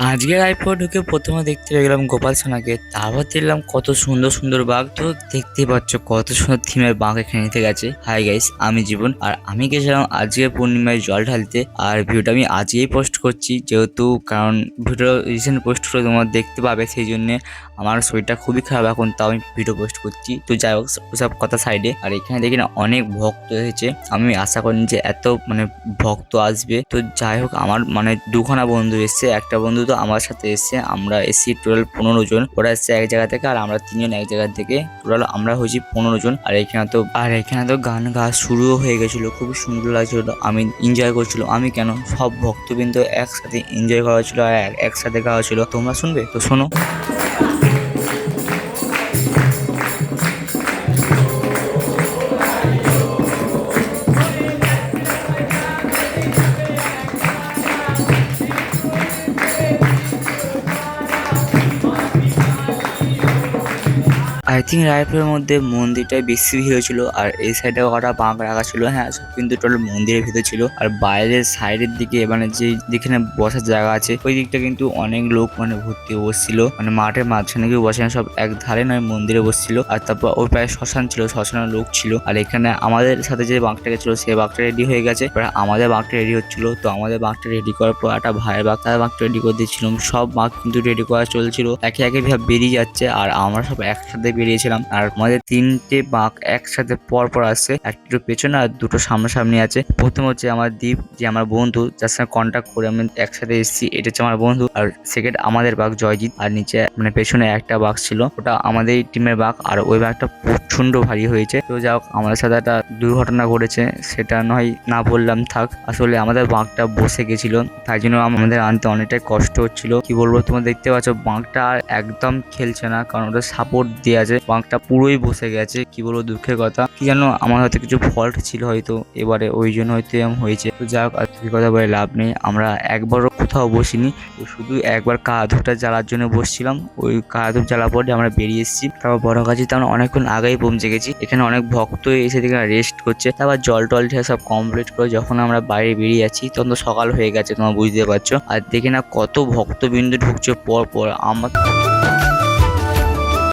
আজকে রায়পুর ঢুকে প্রথমে দেখতে পেয়ে গেলাম গোপাল সোনাকে, তারপর দেখলাম কত সুন্দর সুন্দর বাঘ। তো দেখতেই পাচ্ছ কত সুন্দর থিমের বাঘ এখানে নিতে গেছে। হাই গাইস, আমি জীবন, আর আমি গেছিলাম আজকে পূর্ণিমায় জল ঢালতে। আর ভিডিওটা আমি আজকেই পোস্ট করছি, যেহেতু কারণ ভিডিও রিসেন্ট পোস্ট করে তোমার দেখতে পাবে, সেই জন্য আমার শরীরটা খুবই খারাপ এখন, তাও আমি ভিডিও পোস্ট করছি। তো যাই হোক, ওসব কথা সাইডে। আর এখানে দেখি না অনেক ভক্ত এসেছে, আমি আশা করিনি যে এত ভক্ত আসবে। তো যাই হোক, আমার দুখানা বন্ধু এসছে, একটা বন্ধু তো আমার সাথে এসছে, আমরা এসছি টোটাল 15 জন। ওরা এসছে এক জায়গা থেকে আর আমরা 3 জন এক জায়গা থেকে, টোটাল আমরা হয়েছি 15 জন। আর এখানে তো গান গাওয়া শুরুও হয়ে গেছিলো, খুবই সুন্দর লাগছিল, আমি এনজয় করছিল। আমি কেন, সব ভক্তবৃন্দ একসাথে এনজয় করা ছিল আর একসাথে গাওয়া ছিল। তোমরা শুনবে তো শোনো। আই থিঙ্ক রায়পুরের মধ্যে মন্দিরটাই বেশি ভিড় হয়েছিল, আর এই সাইডে কটা বাঁক রাখা ছিল। হ্যাঁ, সব কিন্তু টোটাল মন্দিরের ভিতর ছিল। আর বাইরের সাইডের দিকে যে যেখানে বসার জায়গা আছে, ওই দিকটা কিন্তু অনেক লোক ভর্তি বসছিল, মাঠের মাঝখানে কেউ বসে না, সব এক ধারে নয় মন্দিরে বসছিল। আর তারপর ওই পায়ে শ্মশান ছিল, শ্মশানের লোক ছিল। আর এখানে আমাদের সাথে যে বাঁকটা গেছিল, সেই বাঁকটা রেডি হয়ে গেছে। এবার আমাদের বাঁকটা রেডি হচ্ছিল, তো আমাদের বাঁকটা রেডি করার পর একটা ভাইয়ের বাঁক, তার বাঁকটা রেডি করে দিচ্ছিলাম। সব বাঁক কিন্তু রেডি করা চলছিল, একে একে বেরিয়ে যাচ্ছে, আর আমরা সব একসাথে বেরিয়েছিলাম। আর আমাদের 3টে বাঁক একসাথে পর পর আসছে, একটু পেছনে আর দুটো সামনাসামনি আছে। প্রথম হচ্ছে আমার দ্বীপ, যে আমার বন্ধু, যার সঙ্গে কন্ট্যাক্ট করে আমি একসাথে এসেছি, এটা হচ্ছে আমার বন্ধু। আর সেকেন্ড আমাদের বাঘ জয়জিৎ, আর নিচে পেছনে একটা বাঘ ছিল, ওটা আমাদের টিমের বাঘ। আর ওই বাঘটা প্রচন্ড ভারী হয়েছে। তো যাই হোক, আমাদের সাথে একটা দুর্ঘটনা ঘটেছে, সেটা নয় না বললাম থাক। আসলে আমাদের বাঘটা বসে গেছিল, তাই জন্য আমাদের আনতে অনেকটাই কষ্ট হচ্ছিল। কি বলবো, তোমরা দেখতে পাচ্ছ বাঘটা একদম খেলছে না, কারণ ওটা সাপোর্ট দিয়ে আছে। বাঘটা পুরোই বসে গেছে। কি বলবো, দুঃখের কথা। কি জানো, আমার হয়তো কিছু ফল্ট ছিল হয়তো এবারে, ওই জন্য হয়তো এরকম হয়েছে। তো যাই হোক, আর কি কথা বলে লাভ নেই, আমরা একবারও কোথাও বসিনি, শুধু একবার কাঁধটা জ্বালার জন্য বসছিলাম। ওই কাঁধ জ্বালা পরে আমরা বেরিয়ে এসেছি। তারপর বড় কাছে আমরা অনেকক্ষণ আগেই পৌঁছে গেছি। এখানে অনেক ভক্ত এসে দেখে রেস্ট করছে। তারপর জল টল সব কমপ্লিট করে যখন আমরা বাইরে বেরিয়ে যাচ্ছি, তখন তো সকাল হয়ে গেছে, তোমরা বুঝতে পারছো। আর দেখে না কত ভক্তবৃন্দ ঢুকছে পর পর। আমার